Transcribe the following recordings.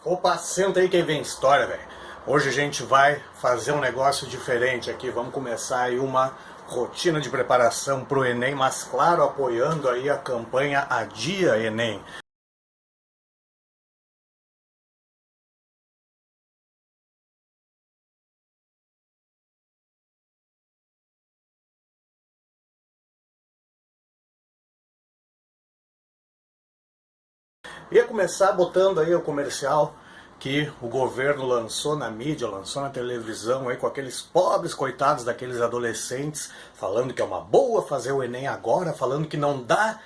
Opa, senta aí que vem história, velho. Hoje a gente vai fazer um negócio diferente aqui. Vamos começar aí uma rotina de preparação para o Enem, mas claro, apoiando aí a campanha Adia Enem. Ia começar botando aí o comercial que o governo lançou na mídia, lançou na televisão aí com aqueles pobres coitados daqueles adolescentes falando que é uma boa fazer o Enem agora, falando que não dá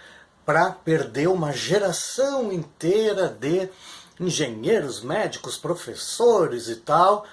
para perder uma geração inteira de engenheiros, médicos, professores e tal,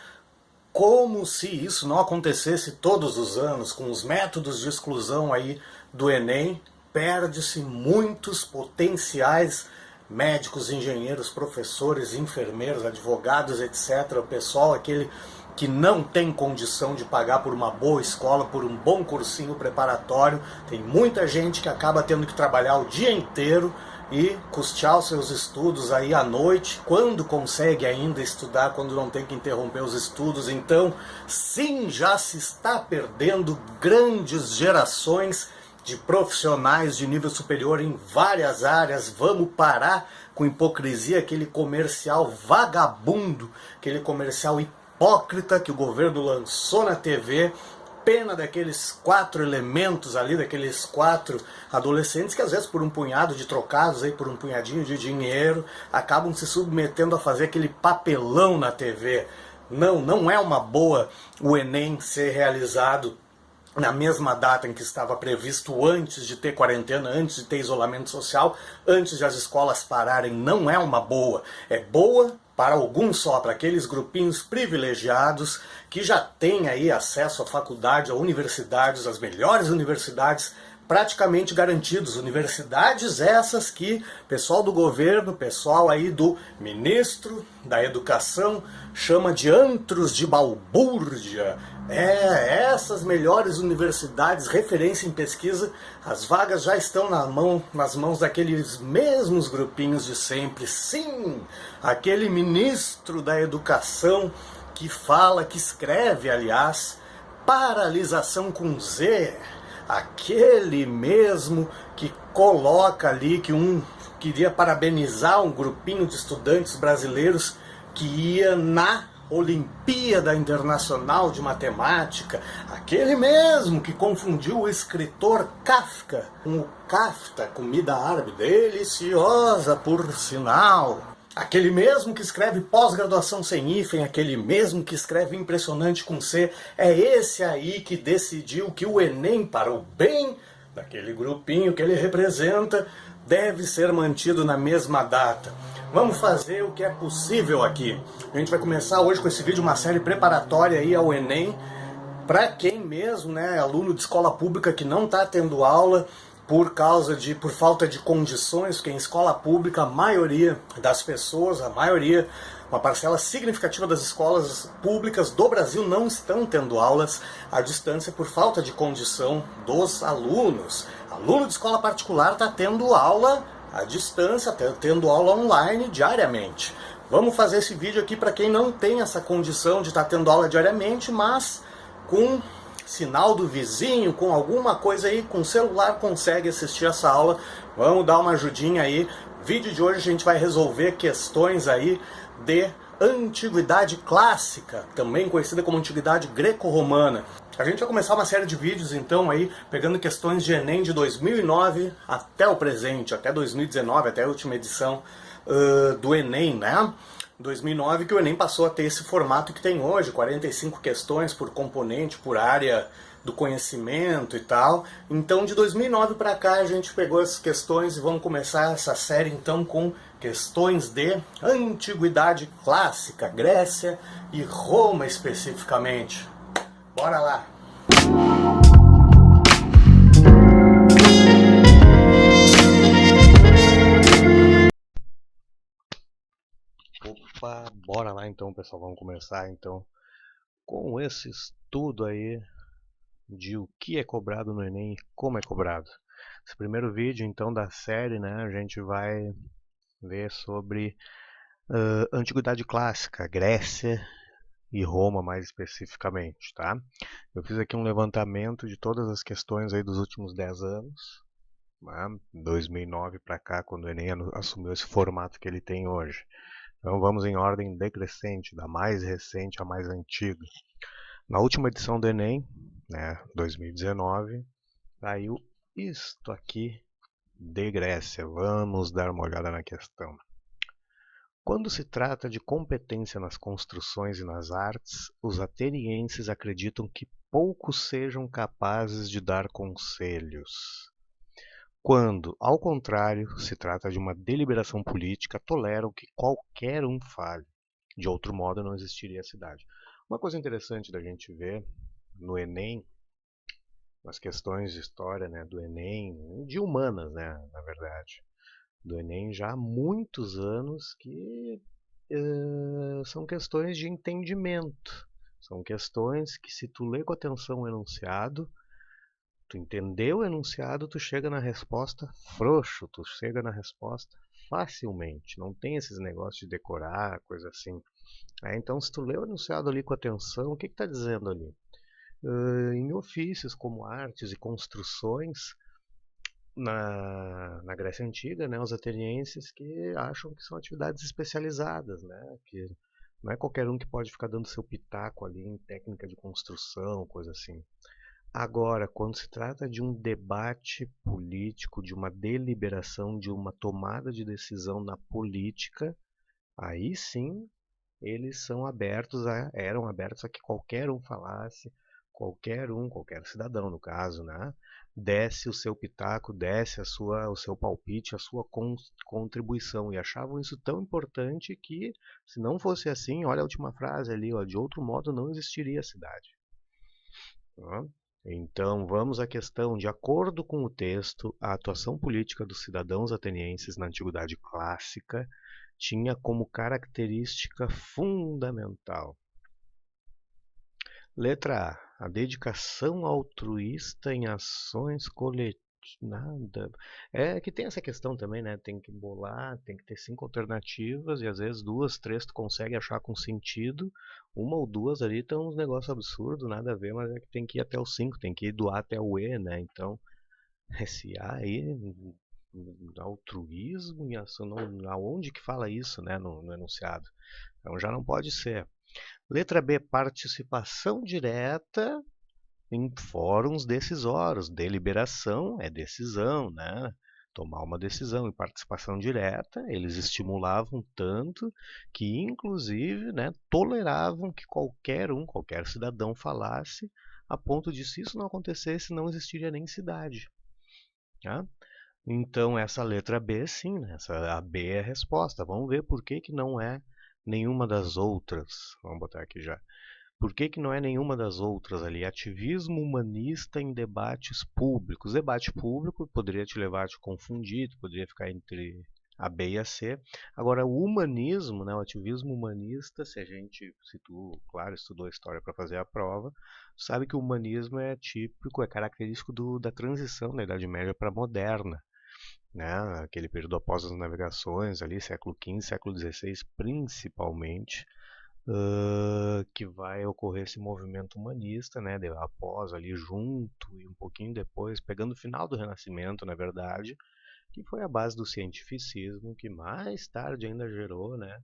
como se isso não acontecesse todos os anos, com os métodos de exclusão aí do Enem, perde-se muitos potenciais médicos, engenheiros, professores, enfermeiros, advogados, etc. O pessoal, aquele que não tem condição de pagar por uma boa escola, por um bom cursinho preparatório. Tem muita gente que acaba tendo que trabalhar o dia inteiro e custear os seus estudos aí à noite, quando consegue ainda estudar, quando não tem que interromper os estudos. Então, sim, já se está perdendo grandes gerações de profissionais de nível superior em várias áreas. Vamos parar com hipocrisia, aquele comercial vagabundo, aquele comercial hipócrita que o governo lançou na TV. Pena daqueles 4 elementos ali, daqueles 4 adolescentes que às vezes por um punhado de trocados, aí, por um punhadinho de dinheiro, acabam se submetendo a fazer aquele papelão na TV. Não é uma boa o Enem ser realizado na mesma data em que estava previsto, antes de ter quarentena, antes de ter isolamento social, antes de as escolas pararem. Não é uma boa. É boa para alguns só, para aqueles grupinhos privilegiados que já têm aí acesso à faculdade, a universidades, as melhores universidades praticamente garantidos. Universidades essas que o pessoal do governo, pessoal aí do ministro da Educação chama de antros de balbúrdia. Essas melhores universidades, referência em pesquisa, as vagas já estão nas mãos daqueles mesmos grupinhos de sempre. Sim, aquele ministro da Educação que fala, que escreve, aliás, paralisação com Z, aquele mesmo que coloca ali que queria parabenizar um grupinho de estudantes brasileiros que ia na Olimpíada Internacional de Matemática, aquele mesmo que confundiu o escritor Kafka com o kafta, comida árabe deliciosa por sinal. Aquele mesmo que escreve pós-graduação sem hífen, aquele mesmo que escreve impressionante com C, é esse aí que decidiu que o Enem, para o bem daquele grupinho que ele representa, deve ser mantido na mesma data. Vamos fazer o que é possível aqui. A gente vai começar hoje com esse vídeo, uma série preparatória aí ao Enem, para quem mesmo, né, aluno de escola pública que não está tendo aula, por falta de condições, porque em escola pública a maioria das pessoas, uma parcela significativa das escolas públicas do Brasil não estão tendo aulas à distância por falta de condição dos alunos. Aluno de escola particular está tendo aula à distância, tendo aula online diariamente. Vamos fazer esse vídeo aqui para quem não tem essa condição de estar tendo aula diariamente, mas com sinal do vizinho, com alguma coisa aí, com celular consegue assistir essa aula. Vamos dar uma ajudinha aí. Vídeo de hoje a gente vai resolver questões aí de antiguidade clássica, também conhecida como antiguidade greco-romana. A gente vai começar uma série de vídeos então aí, pegando questões de Enem de 2009 até o presente, até 2019, até a última edição do Enem, né? 2009 que o Enem passou a ter esse formato que tem hoje, 45 questões por componente, por área do conhecimento e tal. Então de 2009 para cá a gente pegou essas questões e vamos começar essa série então com questões de antiguidade clássica, Grécia e Roma especificamente. Bora lá! Opa, bora lá então, pessoal. Vamos começar então com esse estudo aí de o que é cobrado no Enem e como é cobrado. Esse primeiro vídeo então da série, né, a gente vai ver sobre Antiguidade clássica, Grécia e Roma mais especificamente, tá? Eu fiz aqui um levantamento de todas as questões aí dos últimos 10 anos, né? 2009 para cá, quando o Enem assumiu esse formato que ele tem hoje. Então vamos em ordem decrescente, da mais recente à mais antiga. Na última edição do Enem, né, 2019, saiu isto aqui de Grécia. Vamos dar uma olhada na questão. Quando se trata de competência nas construções e nas artes, os atenienses acreditam que poucos sejam capazes de dar conselhos. Quando, ao contrário, se trata de uma deliberação política, toleram que qualquer um fale. De outro modo, não existiria cidade. Uma coisa interessante da gente ver no Enem, nas questões de história, né, do Enem, de humanas, né, na verdade, do Enem já há muitos anos que são questões de entendimento. São questões que, se tu lê com atenção o enunciado, tu entendeu o enunciado, tu chega na resposta frouxo, tu chega na resposta facilmente. Não tem esses negócios de decorar, coisa assim. Então, se tu lê o enunciado ali com atenção, o que está dizendo ali? Em ofícios como artes e construções, na Grécia Antiga, né, os atenienses que acham que são atividades especializadas, né, que não é qualquer um que pode ficar dando seu pitaco ali em técnica de construção, coisa assim. Agora, quando se trata de um debate político, de uma deliberação, de uma tomada de decisão na política, aí sim eles são abertos eram abertos a que qualquer um falasse, qualquer um, qualquer cidadão no caso, né, desse o seu pitaco, desse o seu palpite, a sua contribuição, e achavam isso tão importante que, se não fosse assim, olha a última frase ali, ó, de outro modo não existiria a cidade. Tá? Então, vamos à questão. De acordo com o texto, a atuação política dos cidadãos atenienses na Antiguidade Clássica tinha como característica fundamental. Letra A. A dedicação altruísta em ações coletivas. Nada. É que tem essa questão também, né? Tem que bolar, tem que ter 5 alternativas e às vezes 2, 3 tu consegue achar com sentido. Uma ou duas ali estão uns negócios absurdos, nada a ver, mas é que tem que ir até o 5, tem que ir do A até o E, né? Então, esse A aí, altruísmo em ação, não, aonde que fala isso, né? No enunciado. Então já não pode ser. Letra B, participação direta em fóruns decisórios. Deliberação é decisão, né? Tomar uma decisão e participação direta, eles estimulavam tanto que, inclusive, né, toleravam que qualquer um, qualquer cidadão falasse, a ponto de, se isso não acontecesse, não existiria nem cidade. Tá? Então, essa letra B, sim, né? A B é a resposta. Vamos ver por que, que não é nenhuma das outras. Vamos botar aqui já. Por que, que não é nenhuma das outras ali? Ativismo humanista em debates públicos. Debate público poderia te levar a te confundir, poderia ficar entre a B e a C. Agora, o humanismo, né, o ativismo humanista, se tu, claro, estudou história para fazer a prova, sabe que o humanismo é típico, é característico da transição da Idade Média para a moderna, né? Aquele período após as navegações, ali, século XV, século XVI, principalmente, que vai ocorrer esse movimento humanista, né, após ali junto e um pouquinho depois, pegando o final do Renascimento, na verdade, que foi a base do cientificismo, que mais tarde ainda gerou, né,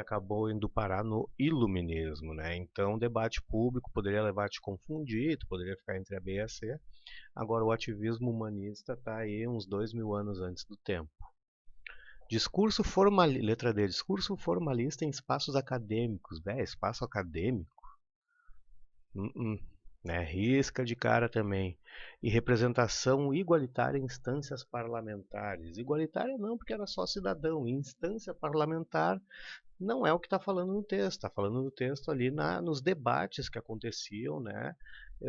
acabou indo parar no iluminismo, né? Então, o debate público poderia levar a te confundir, tu poderia ficar entre a B e a C. Agora, o ativismo humanista está aí uns 2000 anos antes do tempo. Letra D. Discurso formalista em espaços acadêmicos. Espaço acadêmico? Né? Risca de cara também. E representação igualitária em instâncias parlamentares. Igualitária não, porque era só cidadão. E instância parlamentar não é o que está falando no texto. Está falando no texto ali nos debates que aconteciam, né,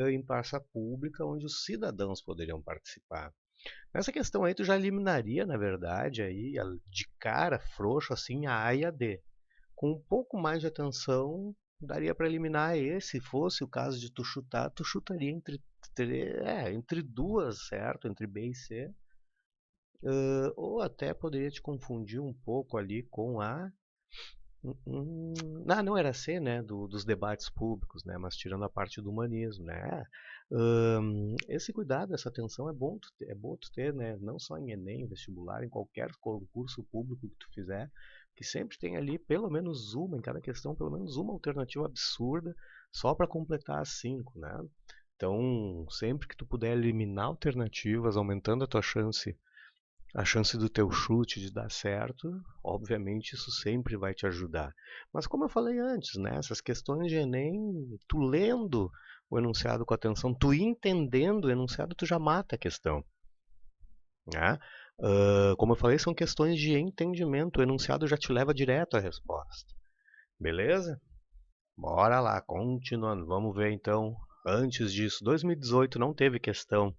em praça pública, onde os cidadãos poderiam participar. Nessa questão aí, tu já eliminaria, na verdade, aí, de cara, frouxo, assim, a A e a D. Com um pouco mais de atenção, daria para eliminar E. Se fosse o caso de tu chutar, tu chutaria entre duas, certo? Entre B e C. Ou até poderia te confundir um pouco ali com a Não era ser, né, dos debates públicos, né, mas tirando a parte do humanismo, né. Esse cuidado, essa atenção é bom tu ter, né, não só em Enem, vestibular, em qualquer concurso público que tu fizer, que sempre tem ali pelo menos uma, em cada questão, pelo menos uma alternativa absurda, só para completar as 5, né. Então, sempre que tu puder eliminar alternativas, aumentando a chance do teu chute de dar certo, obviamente isso sempre vai te ajudar. Mas como eu falei antes, né, essas questões de Enem, tu lendo o enunciado com atenção, tu entendendo o enunciado, tu já mata a questão, né? Como eu falei, são questões de entendimento, o enunciado já te leva direto à resposta. Beleza? Bora lá, continuando. Vamos ver então, antes disso, 2018 não teve questão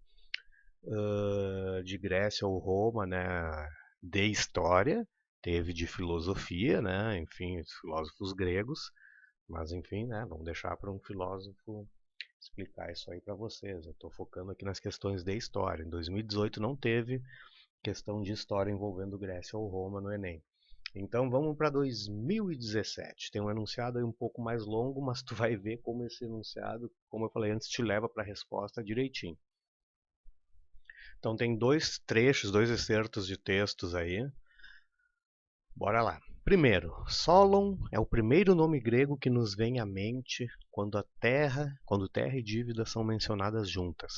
de Grécia ou Roma, né, de história, teve de filosofia, né, enfim, os filósofos gregos, mas enfim, né, vamos deixar para um filósofo explicar isso aí para vocês. Eu estou focando aqui nas questões de história. Em 2018 não teve questão de história envolvendo Grécia ou Roma no Enem. Então vamos para 2017. Tem um enunciado aí um pouco mais longo, mas tu vai ver como esse enunciado, como eu falei antes, te leva para a resposta direitinho. Então tem dois trechos, dois excertos de textos aí. Bora lá. Primeiro, Solon é o primeiro nome grego que nos vem à mente quando terra e dívida são mencionadas juntas.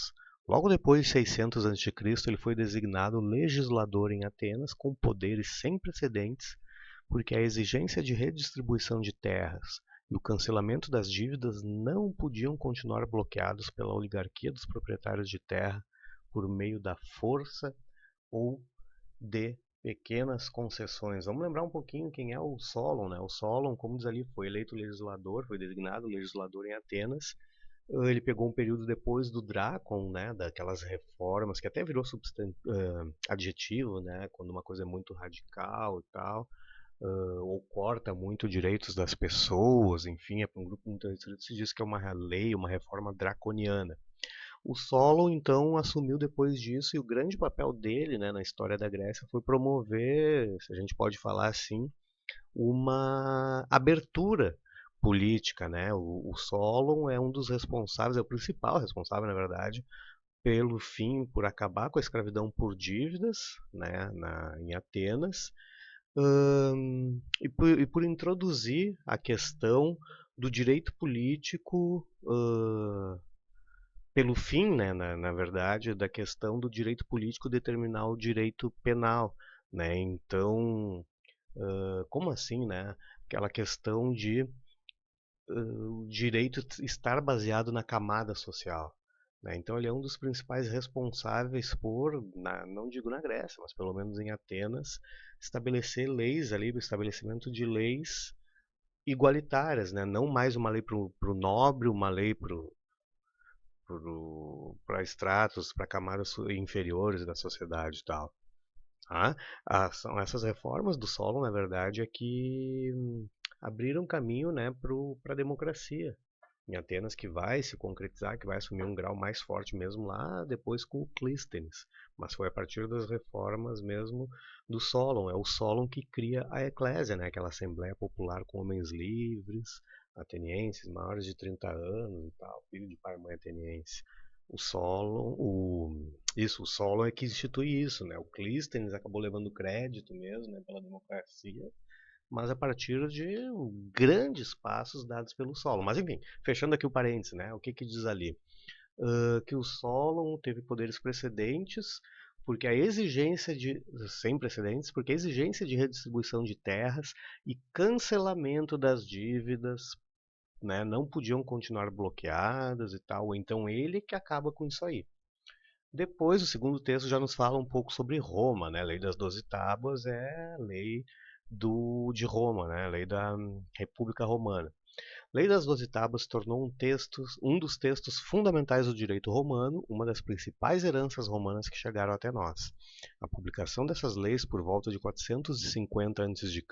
Logo depois de 600 a.C., ele foi designado legislador em Atenas com poderes sem precedentes, porque a exigência de redistribuição de terras e o cancelamento das dívidas não podiam continuar bloqueados pela oligarquia dos proprietários de terra por meio da força ou de pequenas concessões. Vamos lembrar um pouquinho quem é o Solon, né? O Solon, como diz ali, foi eleito legislador, foi designado legislador em Atenas. Ele pegou um período depois do Drácon, né, daquelas reformas, que até virou adjetivo, né, quando uma coisa é muito radical e tal, ou corta muito direitos das pessoas, enfim, é para um grupo muito restrito, se diz que é uma lei, uma reforma draconiana. O Solon, então, assumiu depois disso, e o grande papel dele, né, na história da Grécia foi promover, se a gente pode falar assim, uma abertura política, né? O Solon é um dos responsáveis, é o principal responsável, na verdade, pelo fim, por acabar com a escravidão por dívidas, né, em Atenas, e por introduzir a questão do direito político pelo fim, né, na verdade, da questão do direito político determinar o direito penal, né? Então, como assim, né? Aquela questão de o direito estar baseado na camada social, né? Então, ele é um dos principais responsáveis por, não digo na Grécia, mas pelo menos em Atenas, estabelecer leis ali, do estabelecimento de leis igualitárias, né? Não mais uma lei para o nobre, uma lei para estratos, para camadas inferiores da sociedade e tal. Tá? São essas reformas do Solon, na verdade, é que abriram caminho, né, para a democracia em Atenas, que vai se concretizar, que vai assumir um grau mais forte mesmo lá depois com o Clístenes. Mas foi a partir das reformas mesmo do Solon. É o Solon que cria a Eclésia, né, aquela Assembleia Popular com homens livres, atenienses, maiores de 30 anos e tal, filho de pai e mãe ateniense. O Solon, o Solon é que institui isso, né? O Clístenes acabou levando crédito mesmo, né, pela democracia, mas a partir de grandes passos dados pelo Solon. Mas enfim, fechando aqui o parênteses, né? O que que diz ali? Que o Solon teve poderes precedentes, porque a exigência de sem precedentes, porque a exigência de redistribuição de terras e cancelamento das dívidas, né, não podiam continuar bloqueadas e tal. Então ele que acaba com isso aí. Depois, o segundo texto já nos fala um pouco sobre Roma, né? A Lei das Doze Tábuas é a lei de Roma, né? A lei da República Romana. A Lei das Doze Tábuas se tornou um dos textos fundamentais do direito romano, uma das principais heranças romanas que chegaram até nós. A publicação dessas leis por volta de 450 a.C.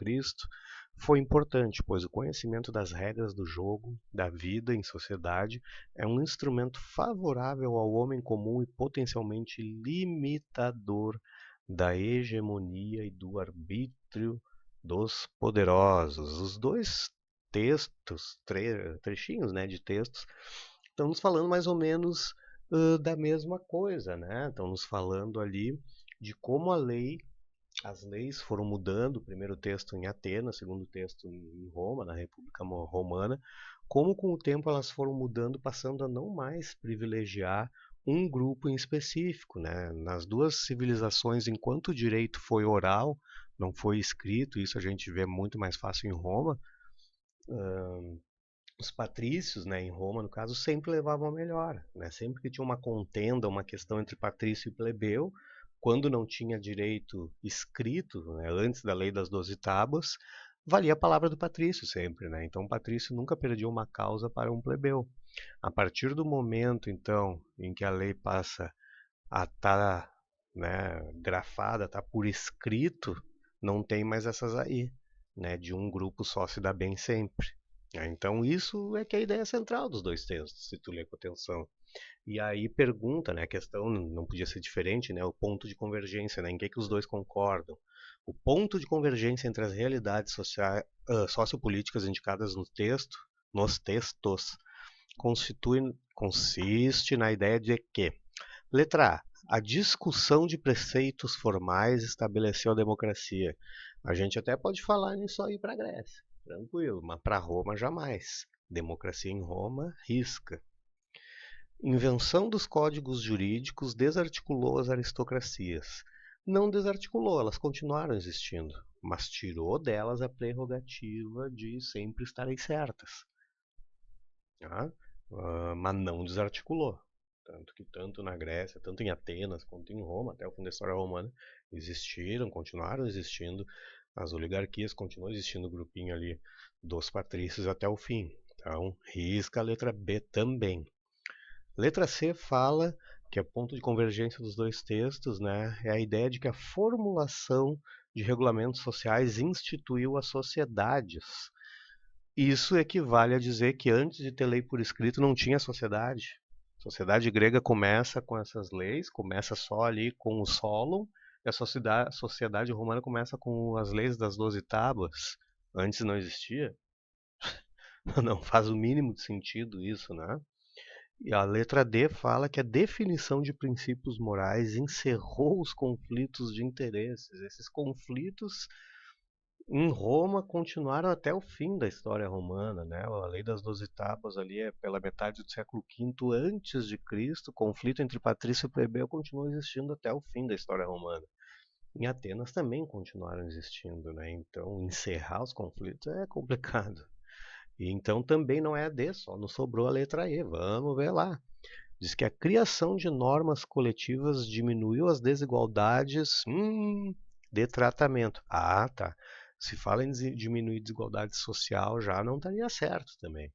foi importante, pois o conhecimento das regras do jogo, da vida em sociedade, é um instrumento favorável ao homem comum e potencialmente limitador da hegemonia e do arbítrio dos poderosos. Os dois textos, trechinhos, né, de textos, estão nos falando mais ou menos da mesma coisa, né? Estão nos falando ali de como as leis foram mudando, o primeiro texto em Atenas, o segundo texto em Roma, na República Romana, como com o tempo elas foram mudando, passando a não mais privilegiar um grupo em específico, né? Nas duas civilizações, enquanto o direito foi oral, não foi escrito, isso a gente vê muito mais fácil em Roma, os patrícios, né, em Roma, no caso, sempre levavam a melhor, né? Sempre que tinha uma contenda, uma questão entre patrício e plebeu, quando não tinha direito escrito, né, antes da lei das 12 tábuas, valia a palavra do patrício sempre, né? Então, o patrício nunca perdia uma causa para um plebeu. A partir do momento, então, em que a lei passa a estar, né, grafada, tá por escrito, não tem mais essas aí, né, de um grupo só se dar bem sempre. Então isso é que é a ideia central dos dois textos, se tu ler com atenção. E aí pergunta, né, a questão não podia ser diferente, né, o ponto de convergência, né, em que os dois concordam. O ponto de convergência entre as realidades sociopolíticas indicadas no texto, nos textos, consiste na ideia de que, letra A discussão de preceitos formais estabeleceu a democracia. A gente até pode falar nisso aí para a Grécia, tranquilo, mas para Roma jamais. Democracia em Roma, risca. Invenção dos códigos jurídicos desarticulou as aristocracias. Não desarticulou, elas continuaram existindo, mas tirou delas a prerrogativa de sempre estarem certas. Tá? Mas não desarticulou. Tanto que tanto na Grécia, tanto em Atenas, quanto em Roma, até o fim da história romana, existiram, continuaram existindo as oligarquias, continuou existindo o grupinho ali dos patrícios até o fim. Então, risca a letra B também. Letra C fala que é ponto de convergência dos dois textos, né? É a ideia de que a formulação de regulamentos sociais instituiu as sociedades. Isso equivale a dizer que antes de ter lei por escrito não tinha sociedade. A sociedade grega começa com essas leis, começa só ali com o Solon, e a sociedade romana começa com as leis das 12 tábuas. Antes não existia. Não faz o mínimo de sentido isso, né? E a letra D fala que a definição de princípios morais encerrou os conflitos de interesses. Esses conflitos em Roma continuaram até o fim da história romana, né? A lei das 12 tábuas ali é pela metade do século V antes de Cristo, o conflito entre patrício e plebeu continuou existindo até o fim da história romana. Em Atenas também continuaram existindo, né? Então encerrar os conflitos é complicado. E então também não é a D, só nos sobrou a letra E. Vamos ver lá. Diz que a criação de normas coletivas diminuiu as desigualdades de tratamento. Ah, tá. Se fala em diminuir desigualdade social, já não estaria certo também,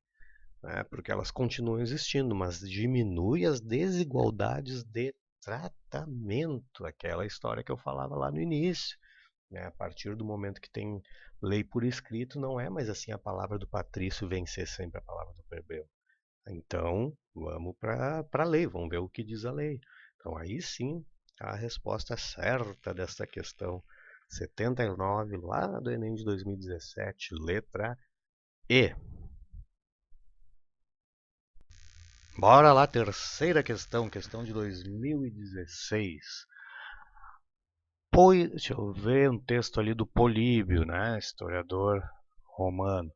né? Porque elas continuam existindo, mas diminui as desigualdades de tratamento. Aquela história que eu falava lá no início, né? A partir do momento que tem lei por escrito, não é mais assim a palavra do patrício vencer sempre a palavra do plebeu. Então, vamos para a lei, vamos ver o que diz a lei. Então, aí sim, a resposta certa dessa questão 79, lá do Enem de 2017, letra E. Bora lá, terceira questão, questão de 2016. Deixa eu ver um texto ali do Políbio, né, historiador romano.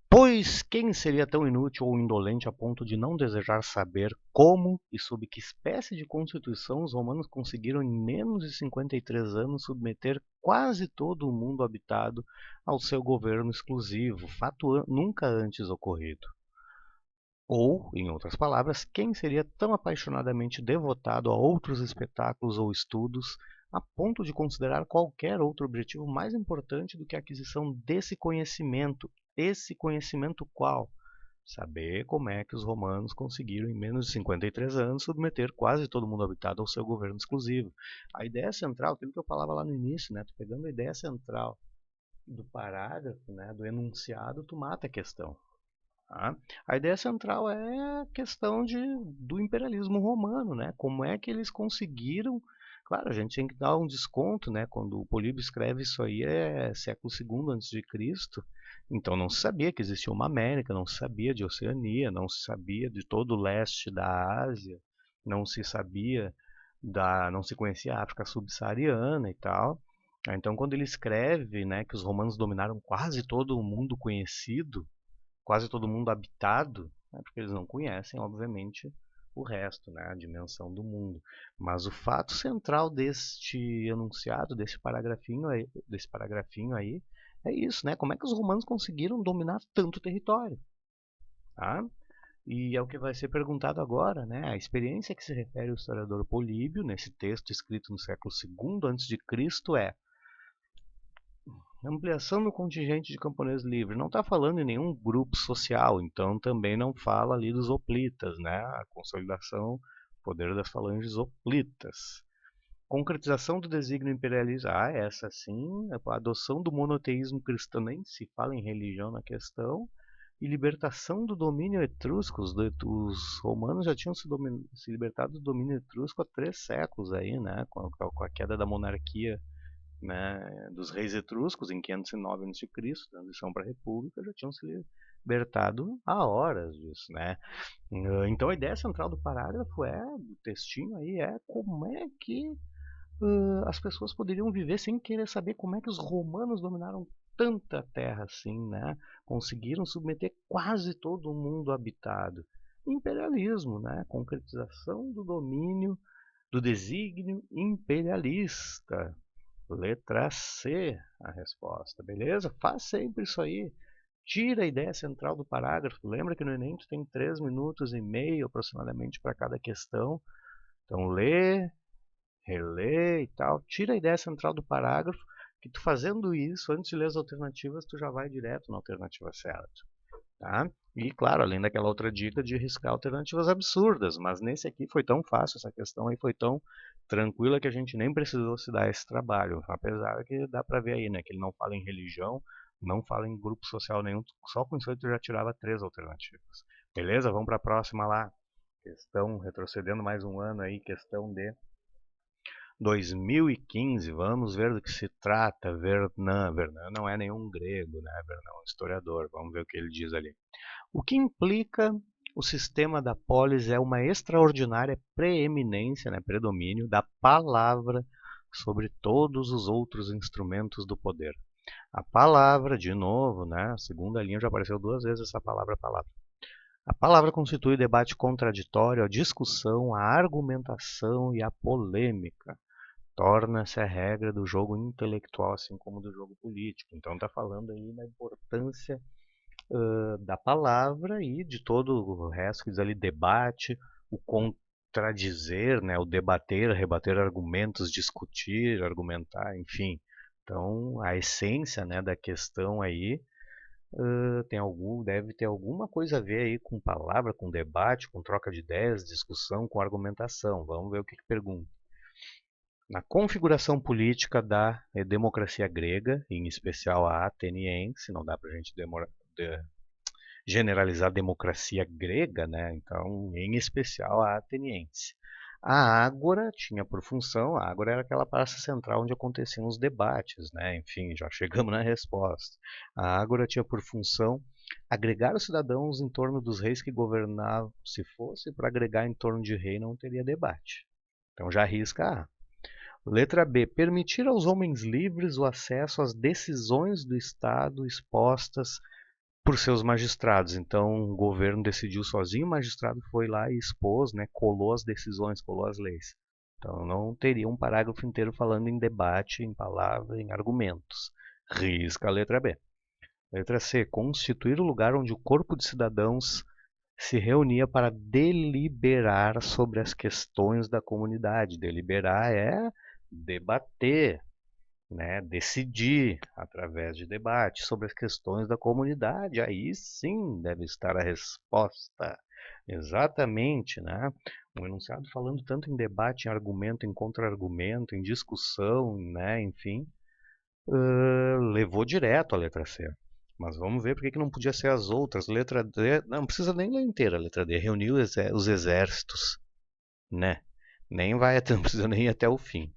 Pois quem seria tão inútil ou indolente a ponto de não desejar saber como e sob que espécie de constituição os romanos conseguiram em menos de 53 anos submeter quase todo o mundo habitado ao seu governo exclusivo, fato nunca antes ocorrido? Ou, em outras palavras, quem seria tão apaixonadamente devotado a outros espetáculos ou estudos a ponto de considerar qualquer outro objetivo mais importante do que a aquisição desse conhecimento? Esse conhecimento qual? Saber como é que os romanos conseguiram, em menos de 53 anos, submeter quase todo mundo habitado ao seu governo exclusivo. A ideia central, aquilo que eu falava lá no início, né? Tu pegando a ideia central do parágrafo, né, do enunciado, tu mata a questão. Tá? A ideia central é a questão do imperialismo romano, né? Como é que eles conseguiram Claro, a gente tem que dar um desconto, né? Quando o Políbio escreve isso aí é século II antes de Cristo. Então não se sabia que existia uma América, não se sabia de Oceania, não se sabia de todo o leste da Ásia, não se sabia não se conhecia a África subsaariana e tal. Então quando ele escreve, né, que os romanos dominaram quase todo o mundo conhecido, quase todo mundo habitado, né, porque eles não conhecem, obviamente, o resto, né, a dimensão do mundo. Mas o fato central deste enunciado, desse paragrafinho aí, é isso, né? Como é que os romanos conseguiram dominar tanto território? Tá? E é o que vai ser perguntado agora, né? A experiência que se refere o historiador Políbio, nesse texto escrito no século II a.C., é ampliação do contingente de camponeses livres. Não está falando em nenhum grupo social, então também não fala ali dos hoplitas, né? A consolidação, poder das falanges hoplitas. Concretização do desígnio imperialista. Ah, essa sim. A adoção do monoteísmo cristão, nem se fala em religião na questão. E libertação do domínio etrusco. Os romanos já tinham se libertado do domínio etrusco há 3 séculos aí, né? Com a queda da monarquia, né, dos reis etruscos em 509 a.C., transição para a República, já tinham se libertado há horas disso, né? Então a ideia central do parágrafo do textinho aí como é que as pessoas poderiam viver sem querer saber como é que os romanos dominaram tanta terra assim, né? Conseguiram submeter quase todo o mundo habitado. Imperialismo, né? Concretização do domínio, do desígnio imperialista. Letra C, a resposta, beleza? Faz sempre isso aí. Tira a ideia central do parágrafo. Lembra que no Enem tu tem 3 minutos e meio aproximadamente para cada questão. Então lê, relê e tal. Tira a ideia central do parágrafo, que tu fazendo isso, antes de ler as alternativas, tu já vai direto na alternativa certa. Tá? E claro, além daquela outra dica de riscar alternativas absurdas, mas nesse aqui foi tão fácil, essa questão aí foi tão tranquila que a gente nem precisou se dar esse trabalho, apesar que dá para ver aí, né, que ele não fala em religião, não fala em grupo social nenhum, só com isso aí tu já tirava 3 alternativas. Beleza? Vamos para a próxima lá. Questão, retrocedendo mais um ano aí, questão de 2015, vamos ver do que se trata. Vernan não é nenhum grego, né? Vernan é um historiador, vamos ver o que ele diz ali. O que implica o sistema da polis é uma extraordinária preeminência, né, predomínio da palavra sobre todos os outros instrumentos do poder. A palavra, de novo, né, a segunda linha já apareceu 2 vezes essa palavra. A palavra constitui debate contraditório, a discussão, a argumentação e a polêmica. Torna-se a regra do jogo intelectual, assim como do jogo político. Então está falando aí da importância da palavra e de todo o resto que diz ali, debate, o contradizer, né, o debater, rebater argumentos, discutir, argumentar, enfim. Então, a essência, né, da questão aí deve ter alguma coisa a ver aí com palavra, com debate, com troca de ideias, discussão, com argumentação. Vamos ver o que pergunta. Na configuração política da democracia grega, em especial a ateniense, não dá para a gente generalizar a democracia grega, né? Então, em especial a ateniense. A ágora tinha por função, a ágora era aquela praça central onde aconteciam os debates, né? Enfim, já chegamos na resposta. A ágora tinha por função agregar os cidadãos em torno dos reis que governavam. Se fosse para agregar em torno de rei, não teria debate. Então já arrisca A. Letra B. Permitir aos homens livres o acesso às decisões do Estado expostas por seus magistrados. Então, o governo decidiu sozinho, o magistrado foi lá e expôs, né, colou as decisões, colou as leis. Então, não teria um parágrafo inteiro falando em debate, em palavra, em argumentos. Risca a letra B. Letra C. Constituir o lugar onde o corpo de cidadãos se reunia para deliberar sobre as questões da comunidade. Deliberar é debater, né, decidir através de debate sobre as questões da comunidade. Aí sim deve estar a resposta. Exatamente, né? Um enunciado falando tanto em debate, em argumento, em contra-argumento, em discussão, né? Enfim, levou direto a letra C. Mas vamos ver por que não podia ser as outras. Letra D, não precisa nem ler inteira a letra D. Reuniu os exércitos, né? Nem vai, não precisa nem ir até o fim.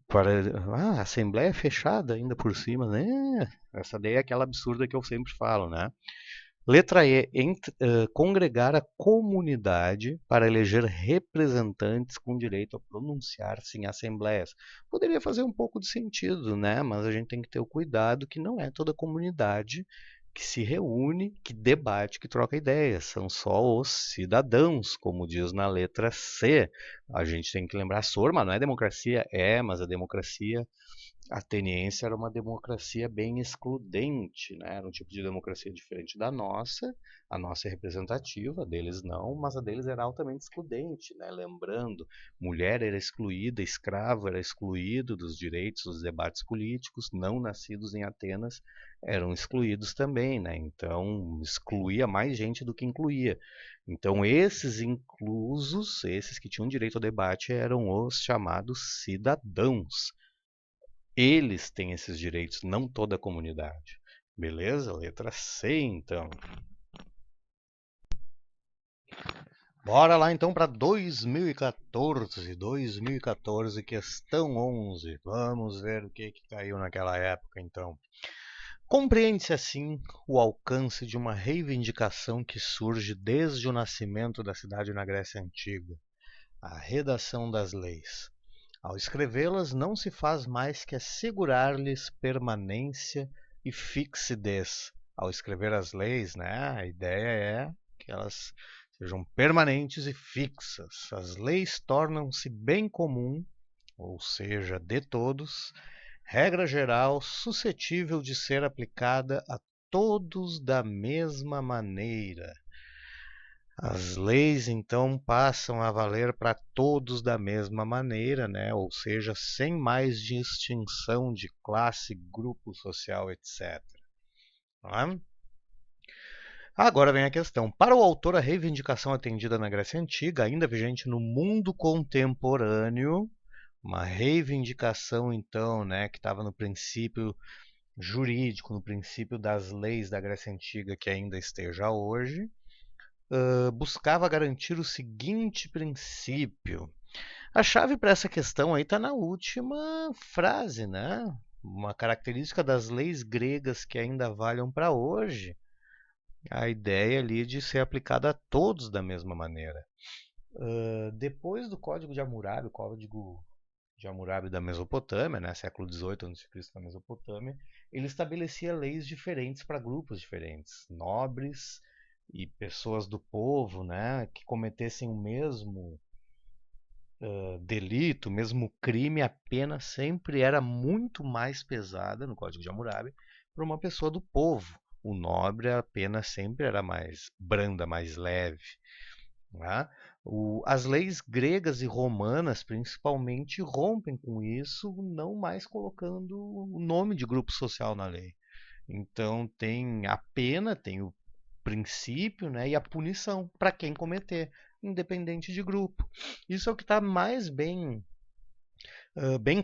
Para, a Assembleia é fechada ainda por cima, né? Essa daí é aquela absurda que eu sempre falo, né? Letra E, congregar a comunidade para eleger representantes com direito a pronunciar-se em assembleias. Poderia fazer um pouco de sentido, né? Mas a gente tem que ter o cuidado que não é toda a comunidade que se reúne, que debate, que troca ideias. São só os cidadãos, como diz na letra C. A gente tem que lembrar, Sorma, não é democracia? É, mas a democracia ateniense era uma democracia bem excludente, né? Era um tipo de democracia diferente da nossa. A nossa é representativa, a deles não, mas a deles era altamente excludente, né? Lembrando, mulher era excluída, escravo era excluído dos direitos dos debates políticos, não nascidos em Atenas eram excluídos também, né? Então, excluía mais gente do que incluía. Então, esses inclusos, esses que tinham direito ao debate, eram os chamados cidadãos. Eles têm esses direitos, não toda a comunidade. Beleza? Letra C, então. Bora lá então para 2014. 2014, questão 11. Vamos ver o que caiu naquela época, então. Compreende-se assim o alcance de uma reivindicação que surge desde o nascimento da cidade na Grécia Antiga, a redação das leis. Ao escrevê-las, não se faz mais que assegurar-lhes permanência e fixidez. Ao escrever as leis, né, a ideia é que elas sejam permanentes e fixas. As leis tornam-se bem comum, ou seja, de todos, regra geral suscetível de ser aplicada a todos da mesma maneira. As leis então passam a valer para todos da mesma maneira, né? Ou seja, sem mais distinção de classe, grupo social, etc. Não é? Agora vem a questão. Para o autor, a reivindicação atendida na Grécia Antiga, ainda vigente no mundo contemporâneo, uma reivindicação então, né, que estava no princípio jurídico, no princípio das leis da Grécia Antiga que ainda esteja hoje, buscava garantir o seguinte princípio. A chave para essa questão aí está na última frase, né? Uma característica das leis gregas que ainda valham para hoje, a ideia ali de ser aplicada a todos da mesma maneira. Depois do Código de Hammurabi, o Código de Hammurabi da Mesopotâmia, né, século XVIII a.C. na Mesopotâmia, ele estabelecia leis diferentes para grupos diferentes, nobres e pessoas do povo, né, que cometessem o mesmo delito, o mesmo crime, a pena sempre era muito mais pesada no Código de Hammurabi para uma pessoa do povo. O nobre, a pena sempre era mais branda, mais leve. Né? As leis gregas e romanas, principalmente, rompem com isso, não mais colocando o nome de grupo social na lei. Então, tem a pena, tem o princípio, né, e a punição para quem cometer, independente de grupo. Isso é o que está mais bem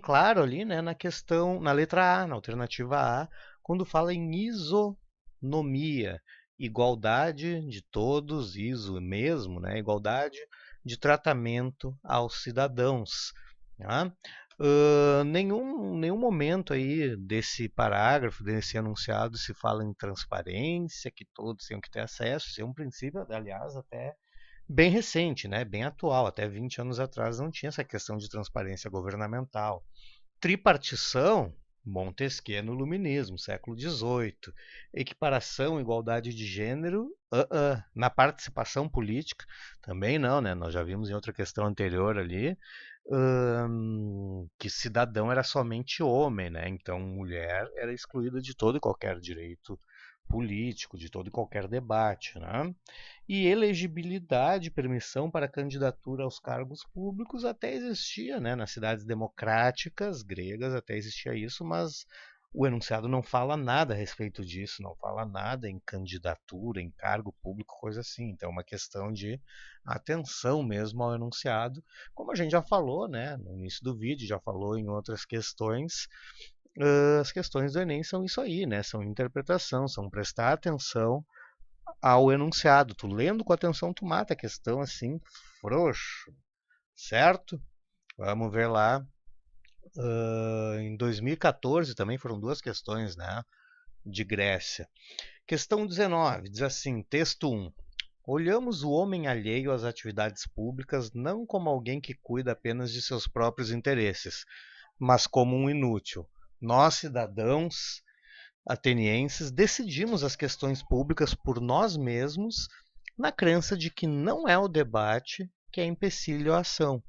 claro ali, né, na questão, na letra A, na alternativa A, quando fala em isonomia, igualdade de todos, iso mesmo, né, igualdade de tratamento aos cidadãos. Tá? Nenhum momento aí desse parágrafo, desse enunciado, se fala em transparência, que todos tenham que ter acesso. Isso é um princípio, aliás, até bem recente, né? Bem atual. Até 20 anos atrás não tinha essa questão de transparência governamental. Tripartição, Montesquieu no Iluminismo, século XVIII. Equiparação, igualdade de gênero, na participação política, também não, né? Nós já vimos em outra questão anterior ali que cidadão era somente homem, né? Então mulher era excluída de todo e qualquer direito político, de todo e qualquer debate, né? E elegibilidade, permissão para candidatura aos cargos públicos até existia, né? Nas cidades democráticas gregas até existia isso, mas o enunciado não fala nada a respeito disso, não fala nada em candidatura, em cargo público, coisa assim. Então é uma questão de atenção mesmo ao enunciado, como a gente já falou, né? No início do vídeo, já falou em outras questões. As questões do Enem são isso aí, né? São interpretação, são prestar atenção ao enunciado. Tu lendo com atenção, tu mata a questão assim, frouxo, certo? Vamos ver lá. Em 2014 também foram duas questões, né, de Grécia. Questão 19, diz assim, texto 1. Olhamos o homem alheio às atividades públicas não como alguém que cuida apenas de seus próprios interesses, mas como um inútil. Nós, cidadãos atenienses, decidimos as questões públicas por nós mesmos, na crença de que não é o debate que é empecilho à ação,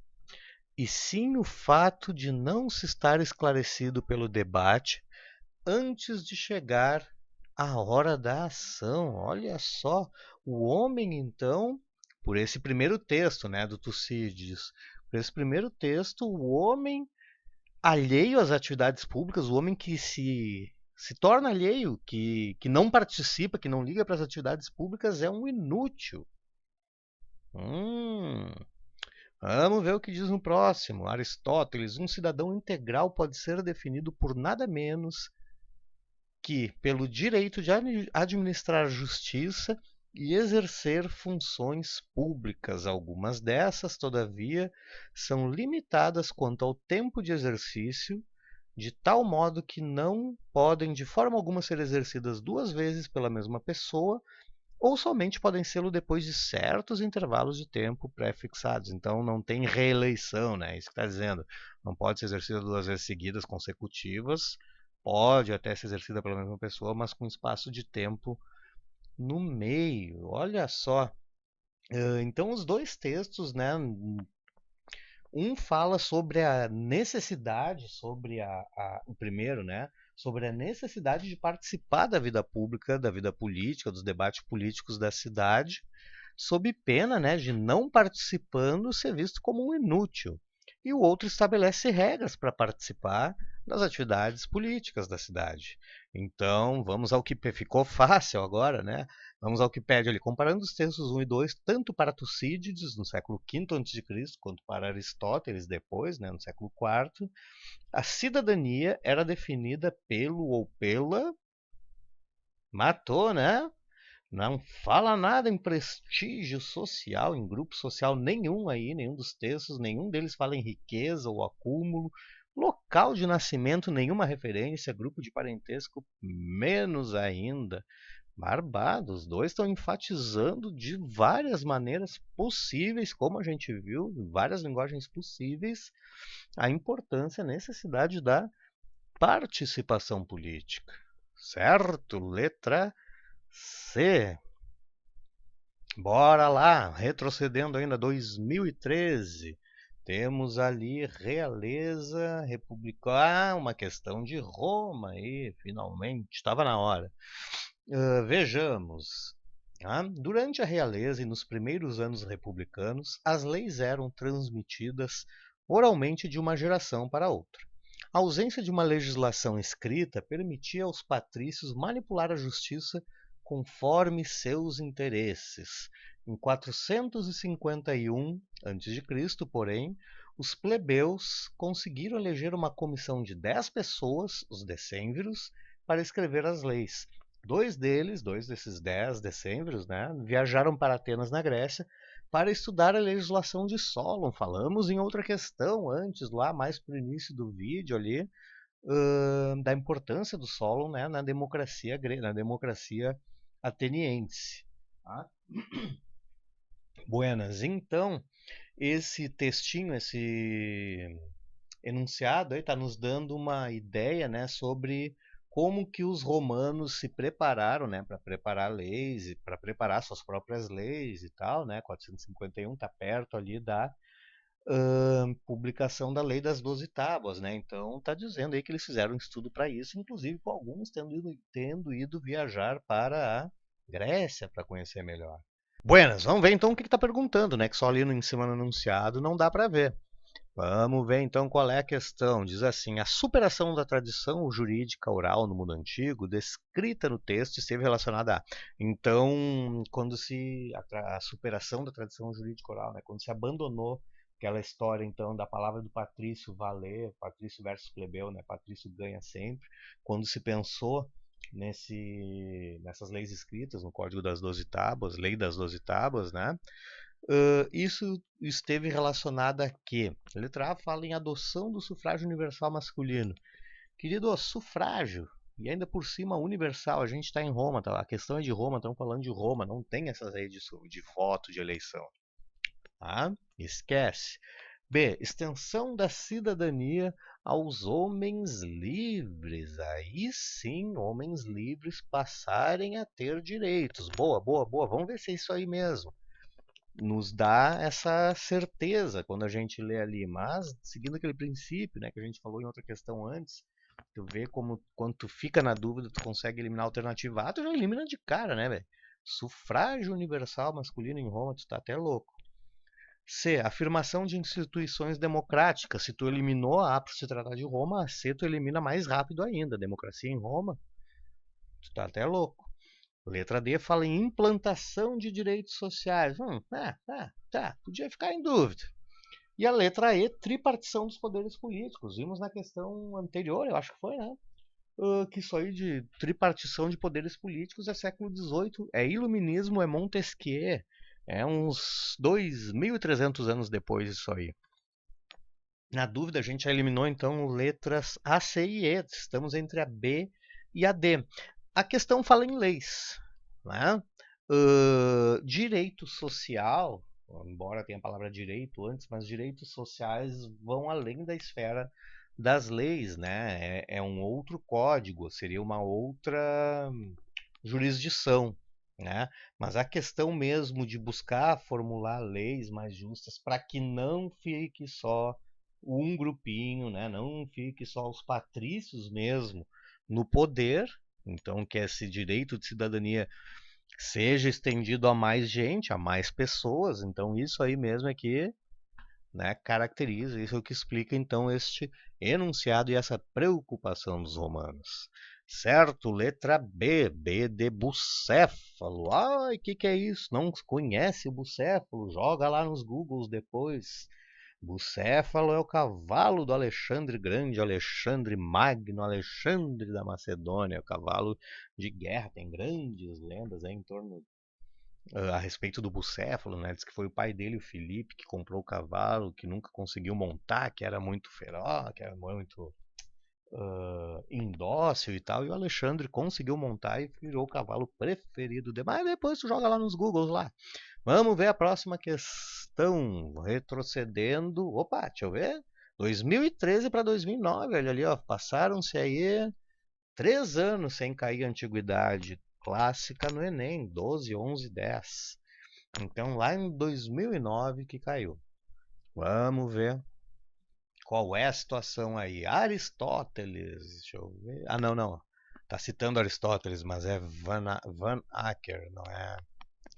e sim o fato de não se estar esclarecido pelo debate antes de chegar a hora da ação. Olha só, o homem então, por esse primeiro texto, né, do Tucídides, por esse primeiro texto, o homem alheio às atividades públicas, o homem que se torna alheio, que não participa, que não liga para as atividades públicas, é um inútil. Hum, Vamos ver o que diz no próximo. Aristóteles, um cidadão integral pode ser definido por nada menos que pelo direito de administrar justiça e exercer funções públicas. Algumas dessas, todavia, são limitadas quanto ao tempo de exercício, de tal modo que não podem de forma alguma ser exercidas duas vezes pela mesma pessoa, ou somente podem sê-lo depois de certos intervalos de tempo pré-fixados. Então não tem reeleição, né? Isso que está dizendo. Não pode ser exercida duas vezes seguidas consecutivas, pode até ser exercida pela mesma pessoa, mas com espaço de tempo no meio. Olha só. Então os dois textos, né? Um fala sobre a necessidade, o primeiro, né? Sobre a necessidade de participar da vida pública, da vida política, dos debates políticos da cidade, sob pena, né, de não participando ser visto como um inútil. E o outro estabelece regras para participar das atividades políticas da cidade. Então, vamos ao que ficou fácil agora, né? Vamos ao que pede ali, comparando os textos 1 e 2, tanto para Tucídides, no século V a.C., quanto para Aristóteles, depois, né, no século IV, a cidadania era definida pelo ou pela... Matou, né? Não fala nada em prestígio social, em grupo social nenhum aí, nenhum dos textos, nenhum deles fala em riqueza ou acúmulo, local de nascimento, nenhuma referência, grupo de parentesco, menos ainda. Barbado, os dois estão enfatizando de várias maneiras possíveis, como a gente viu, em várias linguagens possíveis, a importância, a necessidade da participação política. Certo? Letra C. Bora lá, retrocedendo ainda 2013. Temos ali realeza republicana, uma questão de Roma aí, finalmente, estava na hora. Vejamos. Durante a realeza e nos primeiros anos republicanos, as leis eram transmitidas oralmente de uma geração para outra. A ausência de uma legislação escrita permitia aos patrícios manipular a justiça conforme seus interesses. Em 451 a.C., porém, os plebeus conseguiram eleger uma comissão de 10 pessoas, os decênviros, para escrever as leis. Dois desses 10 decênviros, né, viajaram para Atenas, na Grécia, para estudar a legislação de Solon. Falamos em outra questão antes, lá mais para o início do vídeo ali, da importância do Solon, né, na democracia ateniense. Tá? Buenas. Então, esse textinho, esse enunciado aí está nos dando uma ideia, né, sobre como que os romanos se prepararam, né, para preparar leis, para preparar suas próprias leis e tal, né? 451 está perto ali da publicação da Lei das 12 Tábuas, né? Então está dizendo aí que eles fizeram um estudo para isso, inclusive com alguns tendo ido viajar para a Grécia para conhecer melhor. Buenas, vamos ver então o que está perguntando, né? Que só ali no em cima no enunciado não dá para ver. Vamos ver então qual é a questão. Diz assim: a superação da tradição jurídica oral no mundo antigo, descrita no texto, esteve relacionada a. Então, quando a superação da tradição jurídica oral, né, quando se abandonou aquela história então da palavra do patrício valer, patrício versus plebeu, né, patrício ganha sempre, quando se pensou nessas leis escritas no Código das 12 Tábuas, Lei das 12 Tábuas, né? Isso esteve relacionado a quê? A letra A fala em adoção do sufrágio universal masculino. Querido, sufrágio, e ainda por cima universal, a gente está em Roma, tá? A questão é de Roma, estamos falando de Roma, não tem essas aí de voto, de eleição. Tá? Esquece. B. Extensão da cidadania aos homens livres. Aí sim, homens livres passarem a ter direitos. Boa, boa, boa. Vamos ver se é isso aí mesmo. Nos dá essa certeza quando a gente lê ali. Mas, seguindo aquele princípio, né, que a gente falou em outra questão antes, tu vê como quando tu fica na dúvida, tu consegue eliminar a alternativa A, tu já elimina de cara, né, velho? Sufrágio universal masculino em Roma, tu tá até louco. C. Afirmação de instituições democráticas. Se tu eliminou a A para se tratar de Roma, a C tu elimina mais rápido ainda. Democracia em Roma, tu tá até louco. Letra D fala em implantação de direitos sociais. Tá, podia ficar em dúvida. E a letra E, tripartição dos poderes políticos. Vimos na questão anterior, eu acho que foi, né? Que isso aí de tripartição de poderes políticos é século XVIII, é iluminismo, é Montesquieu, é uns 2.300 anos depois disso aí. Na dúvida, a gente já eliminou então letras A, C e E. Estamos entre a B e a D. A questão fala em leis. Né? Direito social, embora tenha a palavra direito antes, mas direitos sociais vão além da esfera das leis. Né? É um outro código, seria uma outra jurisdição. Né? Mas a questão mesmo de buscar formular leis mais justas para que não fique só um grupinho, né? Não fique só os patrícios mesmo no poder, então que esse direito de cidadania seja estendido a mais gente, a mais pessoas. Então isso aí mesmo é que, né, caracteriza, isso é o que explica então este enunciado e essa preocupação dos romanos. Certo, letra B, B de bucéfalo. Ai, que é isso? Não conhece o bucéfalo? Joga lá nos Googles depois. Bucéfalo é o cavalo do Alexandre Grande, Alexandre Magno, Alexandre da Macedônia, o cavalo de guerra. Tem grandes lendas aí em torno a respeito do Bucéfalo, né? Diz que foi o pai dele, o Filipe, que comprou o cavalo, que nunca conseguiu montar, que era muito feroz, que era muito indócil e tal, e o Alexandre conseguiu montar e virou o cavalo preferido dele. Mas depois tu joga lá nos Googles lá. Vamos ver a próxima questão. Retrocedendo. Opa, deixa eu ver. 2013 para 2009, olha ali, ó. Passaram-se aí 3 anos sem cair a antiguidade clássica no Enem. 12, 11, 10. Então lá em 2009 que caiu. Vamos ver qual é a situação aí. Aristóteles, deixa eu ver. Ah, não, não. Tá citando Aristóteles, mas é Van Acker, não é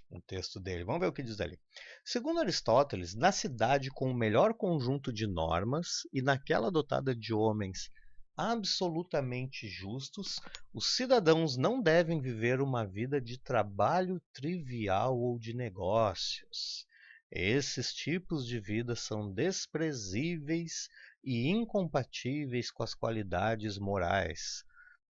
o texto dele. Vamos ver o que diz ali. Segundo Aristóteles, na cidade com o melhor conjunto de normas e naquela dotada de homens absolutamente justos, os cidadãos não devem viver uma vida de trabalho trivial ou de negócios. Esses tipos de vida são desprezíveis e incompatíveis com as qualidades morais.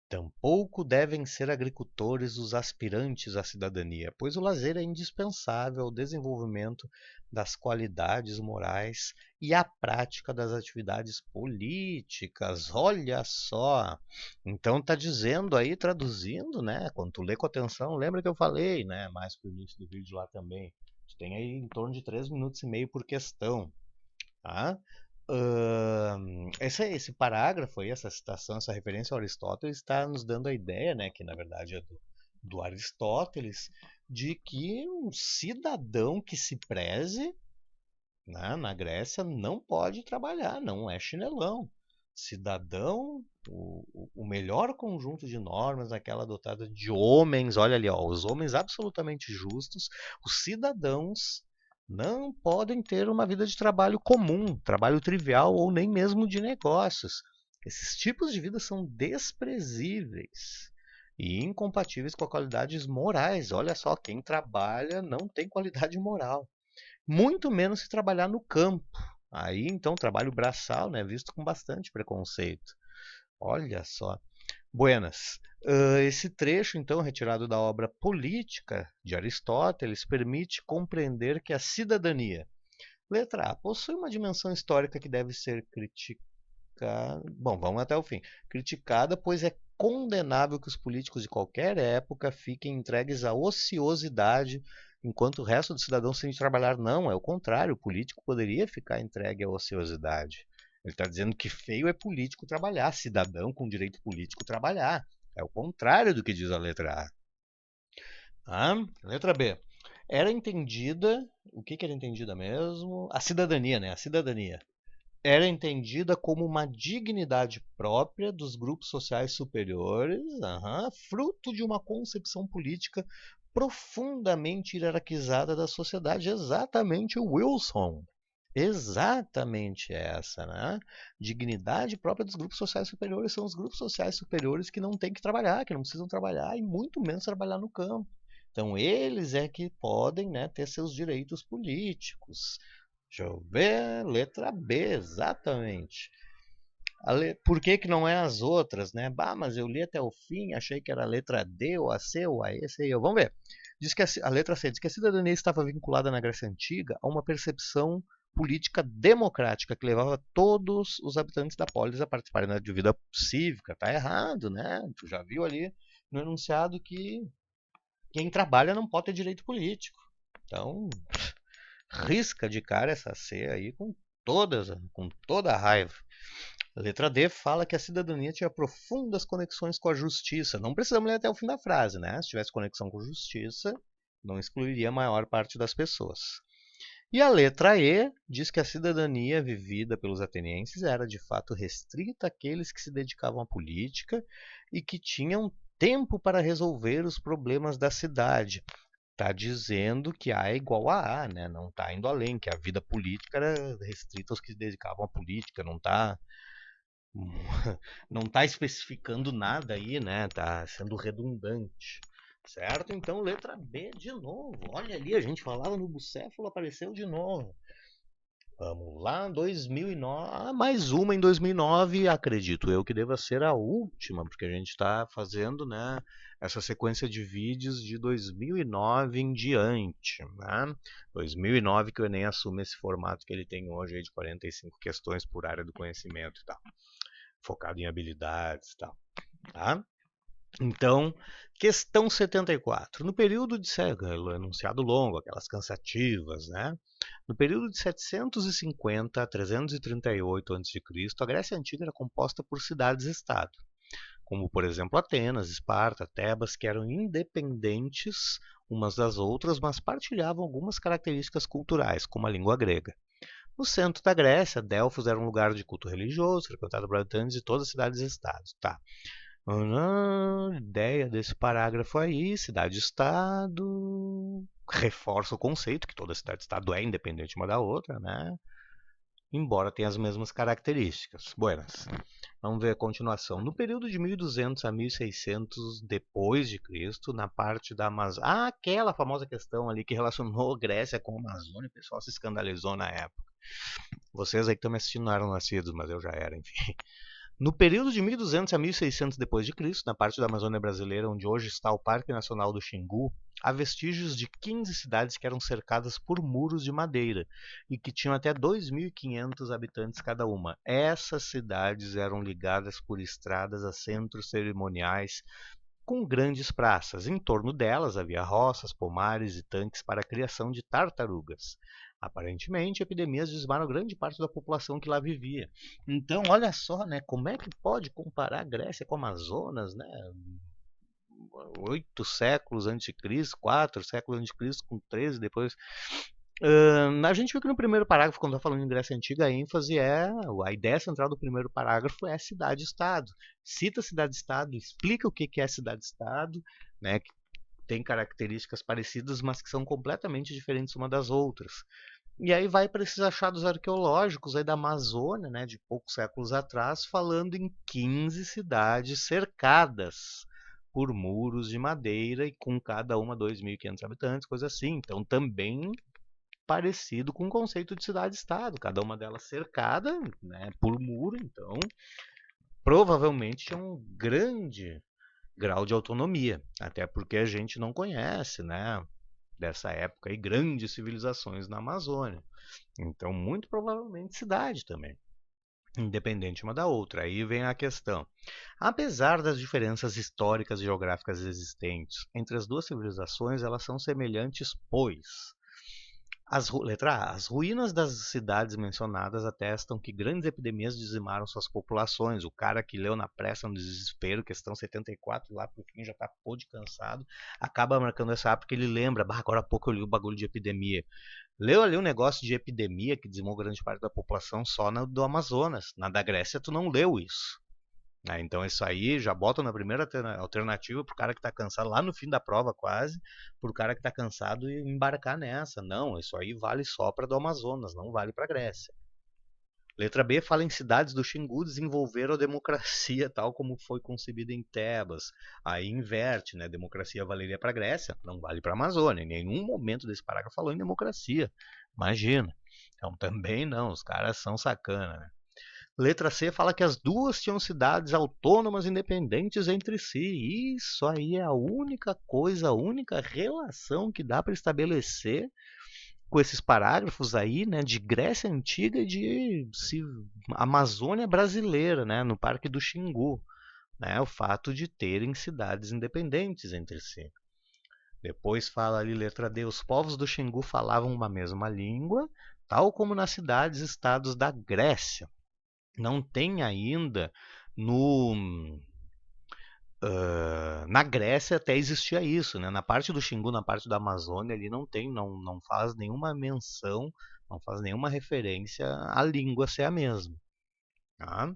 Tampouco devem ser agricultores os aspirantes à cidadania, pois o lazer é indispensável ao desenvolvimento das qualidades morais e à prática das atividades políticas. Olha só! Então está dizendo aí, traduzindo, né? Quando tu lê com atenção, lembra que eu falei, né? Mais pro início do vídeo lá também. Tu tem aí em torno de 3 minutos e meio por questão. Tá? Esse parágrafo aí, essa citação, essa referência ao Aristóteles está nos dando a ideia, né, que na verdade é do Aristóteles, de que um cidadão que se preze, né, na Grécia não pode trabalhar, não é chinelão. Cidadão, o melhor conjunto de normas, aquela adotada de homens, olha ali, ó, os homens absolutamente justos, os cidadãos não podem ter uma vida de trabalho comum, trabalho trivial ou nem mesmo de negócios. Esses tipos de vida são desprezíveis e incompatíveis com as qualidades morais. Olha só, quem trabalha não tem qualidade moral. Muito menos se trabalhar no campo. Aí então trabalho braçal, né, visto com bastante preconceito. Olha só. Buenas. Esse trecho, então, retirado da obra Política de Aristóteles, permite compreender que a cidadania, letra A, possui uma dimensão histórica que deve ser criticada. Bom, vamos até o fim. Criticada, pois é condenável que os políticos de qualquer época fiquem entregues à ociosidade, enquanto o resto dos cidadãos têm de trabalhar. Não, é o contrário. O político poderia ficar entregue à ociosidade. Ele está dizendo que feio é político trabalhar, cidadão com direito político trabalhar. É o contrário do que diz a letra A. Letra B. Era entendida. O que era entendida mesmo? A cidadania, né? A cidadania era entendida como uma dignidade própria dos grupos sociais superiores, fruto de uma concepção política profundamente hierarquizada da sociedade. Exatamente, Wilson. Exatamente essa, né? Dignidade própria dos grupos sociais superiores são os grupos sociais superiores que não têm que trabalhar, que não precisam trabalhar e muito menos trabalhar no campo. Então, eles é que podem, né, ter seus direitos políticos. Deixa eu ver, letra B, exatamente. Por que que não é as outras, né? Bah, mas eu li até o fim, achei que era a letra D, ou a C, ou a E, sei eu. Vamos ver. Diz que a letra C diz que a cidadania estava vinculada na Grécia Antiga a uma percepção política democrática que levava todos os habitantes da polis a participarem da vida cívica. Tá errado, né? Tu já viu ali no enunciado que quem trabalha não pode ter direito político. Então, risca de cara essa C aí com toda a raiva. A letra D fala que a cidadania tinha profundas conexões com a justiça. Não precisamos ler até o fim da frase, né? Se tivesse conexão com a justiça, não excluiria a maior parte das pessoas. E a letra E diz que a cidadania vivida pelos atenienses era de fato restrita àqueles que se dedicavam à política e que tinham tempo para resolver os problemas da cidade. Está dizendo que A é igual a A, né? Não está indo além, que a vida política era restrita aos que se dedicavam à política, não tá especificando nada aí, né? Tá sendo redundante. Certo? Então, letra B de novo. Olha ali, a gente falava no bucéfalo, apareceu de novo. Vamos lá, 2009. Mais uma em 2009, acredito eu que deva ser a última, porque a gente está fazendo, né, essa sequência de vídeos de 2009 em diante. Né? 2009 que o Enem assume esse formato que ele tem hoje aí de 45 questões por área do conhecimento e tal, focado em habilidades e tal. Tá? Então, questão 74. No período de enunciado longo, aquelas cansativas, né? No período de 750 a 338 a.C., a Grécia Antiga era composta por cidades-estado, como, por exemplo, Atenas, Esparta, Tebas, que eram independentes umas das outras, mas partilhavam algumas características culturais, como a língua grega. No centro da Grécia, Delfos era um lugar de culto religioso, frequentado por habitantes de todas as cidades-estados. Tá. Ideia desse parágrafo aí, cidade-estado, reforça o conceito que toda cidade-estado é independente uma da outra, né? Embora tenha as mesmas características. Buenas. Vamos ver a continuação. No período de 1200 a 1600 depois de Cristo, na parte da Amazônia, aquela famosa questão ali que relacionou Grécia com a Amazônia, o pessoal se escandalizou na época. Vocês aí que estão me assistindo não eram nascidos, mas eu já era, enfim. No período de 1200 a 1600 depois de Cristo, na parte da Amazônia brasileira, onde hoje está o Parque Nacional do Xingu, há vestígios de 15 cidades que eram cercadas por muros de madeira e que tinham até 2.500 habitantes cada uma. Essas cidades eram ligadas por estradas a centros cerimoniais com grandes praças. Em torno delas havia roças, pomares e tanques para a criação de tartarugas. Aparentemente, epidemias dizimaram grande parte da população que lá vivia. Então, olha só, né, como é que pode comparar a Grécia com o Amazonas, né? 8 séculos antes de Cristo, 4 séculos antes de Cristo, com 13 depois. A gente viu que no primeiro parágrafo, quando está falando em Grécia Antiga, a ênfase é, a ideia central do primeiro parágrafo é cidade-estado. Cita cidade-estado, explica o que é cidade-estado, né, que tem características parecidas, mas que são completamente diferentes uma das outras. E aí vai para esses achados arqueológicos aí da Amazônia, né, de poucos séculos atrás, falando em 15 cidades cercadas por muros de madeira e com cada uma 2.500 habitantes, coisa assim. Então também parecido com o conceito de cidade-estado, cada uma delas cercada, né, por muro, então provavelmente tinha um grande grau de autonomia, até porque a gente não conhece, né, dessa época aí, grandes civilizações na Amazônia. Então, muito provavelmente cidade também, independente uma da outra. Aí vem a questão. Apesar das diferenças históricas e geográficas existentes entre as duas civilizações, elas são semelhantes, pois letra A. As ruínas das cidades mencionadas atestam que grandes epidemias dizimaram suas populações. O cara que leu na pressa, no desespero, questão 74, lá pro fim já tá podre cansado, acaba marcando essa A porque ele lembra, agora há pouco eu li o bagulho de epidemia. Leu ali um negócio de epidemia que dizimou grande parte da população só do Amazonas. Na da Grécia tu não leu isso. Então isso aí já bota na primeira alternativa pro cara que tá cansado, lá no fim da prova quase, pro cara que tá cansado e embarcar nessa. Não, isso aí vale só para do Amazonas, não vale para Grécia. Letra B fala em cidades do Xingu desenvolveram a democracia tal como foi concebida em Tebas. Aí inverte, né? Democracia valeria para Grécia, não vale para Amazônia. Em nenhum momento desse parágrafo falou em democracia. Imagina. Então também não, os caras são sacana, né? Letra C fala que as duas tinham cidades autônomas independentes entre si. Isso aí é a única coisa, a única relação que dá para estabelecer com esses parágrafos aí, né, de Grécia Antiga e de Amazônia brasileira, né, no Parque do Xingu. Né, o fato de terem cidades independentes entre si. Depois fala ali, letra D, os povos do Xingu falavam uma mesma língua, tal como nas cidades-estados da Grécia. Não tem ainda na Grécia até existia isso, né? Na parte do Xingu, na parte da Amazônia, ali não faz nenhuma menção, não faz nenhuma referência à língua ser a mesma. Tá?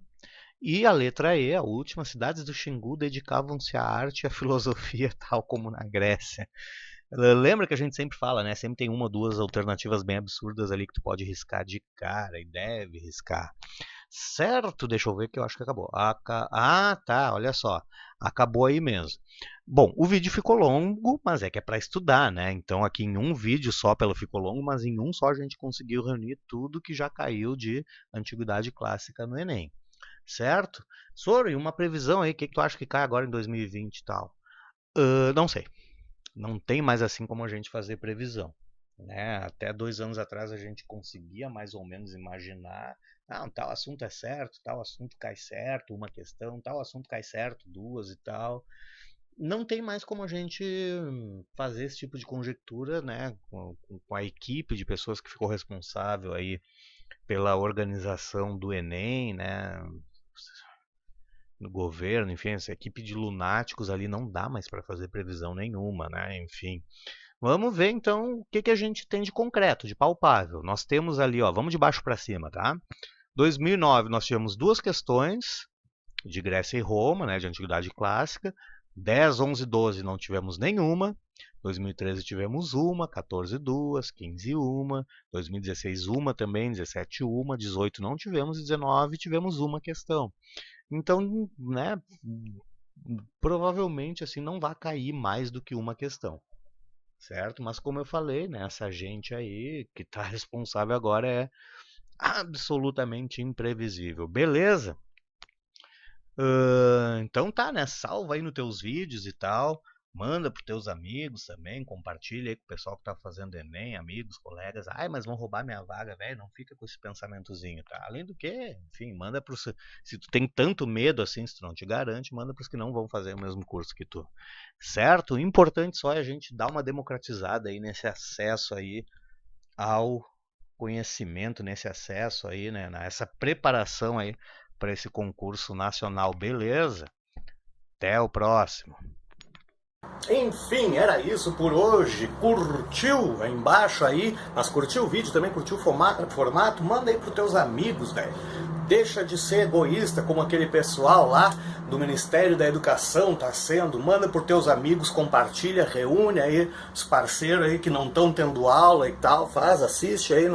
E a letra E, a última, cidades do Xingu dedicavam-se à arte e à filosofia, tal como na Grécia. Lembra que a gente sempre fala, né? Sempre tem uma ou duas alternativas bem absurdas ali que tu pode riscar de cara e deve riscar. Certo, deixa eu ver que eu acho que acabou. Tá, olha só. Acabou aí mesmo. Bom, o vídeo ficou longo, mas é que é para estudar, né? Então aqui em um vídeo só pelo ficou longo, mas em um só a gente conseguiu reunir tudo que já caiu de antiguidade clássica no Enem. Certo? Soro, e uma previsão aí, o que tu acha que cai agora em 2020 e tal? Não sei. Não tem mais assim como a gente fazer previsão. Né? Até 2 anos atrás a gente conseguia mais ou menos imaginar, tal assunto é certo, tal assunto cai certo, uma questão, tal assunto cai certo, duas e tal. Não tem mais como a gente fazer esse tipo de conjectura, né, com a equipe de pessoas que ficou responsável aí pela organização do Enem, né, no governo, enfim, essa equipe de lunáticos ali não dá mais para fazer previsão nenhuma, né, enfim. Vamos ver então o que a gente tem de concreto, de palpável. Nós temos ali, ó, vamos de baixo para cima, tá? 2009 nós tivemos duas questões de Grécia e Roma, né, de antiguidade clássica. 10, 11, 12 não tivemos nenhuma. 2013 tivemos uma, 14 duas, 15 uma, 2016 uma também, 17 uma, 18 não tivemos e 19 tivemos uma questão. Então, né, provavelmente assim não vai cair mais do que uma questão. Certo? Mas como eu falei, né, essa gente aí que está responsável agora é absolutamente imprevisível. Beleza? Então tá, né? Salva aí nos teus vídeos e tal. Manda pros teus amigos também, compartilha aí com o pessoal que tá fazendo Enem, amigos, colegas. Ai, mas vão roubar minha vaga, velho. Não fica com esse pensamentozinho, tá? Além do que, enfim, manda pros. Se tu tem tanto medo assim, se tu não te garante, manda pros que não vão fazer o mesmo curso que tu. Certo? O importante só é a gente dar uma democratizada aí nesse acesso aí ao conhecimento, nesse acesso aí, né? Nessa preparação aí para esse concurso nacional. Beleza? Até o próximo. Enfim, era isso por hoje. Curtiu aí embaixo aí? Mas curtiu o vídeo também? Curtiu o formato? Manda aí pros teus amigos, velho. Deixa de ser egoísta como aquele pessoal lá do Ministério da Educação tá sendo. Manda pros teus amigos, compartilha, reúne aí os parceiros aí que não estão tendo aula e tal. Assiste aí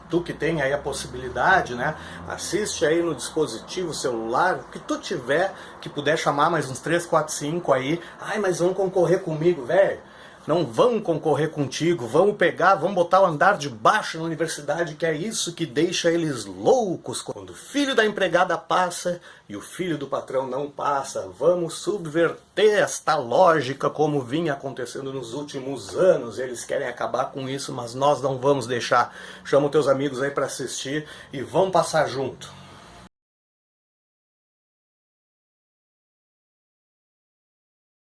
tu que tem aí a possibilidade, né? Assiste aí no dispositivo celular, o que tu tiver, que puder chamar mais uns 3, 4, 5 aí. Ai, mas vão concorrer comigo, velho. não vão concorrer contigo, vão pegar, vão botar o andar de baixo na universidade, que é isso que deixa eles loucos. Quando o filho da empregada passa e o filho do patrão não passa, vamos subverter esta lógica como vinha acontecendo nos últimos anos. Eles querem acabar com isso, mas nós não vamos deixar. Chama os teus amigos aí para assistir e vão passar junto.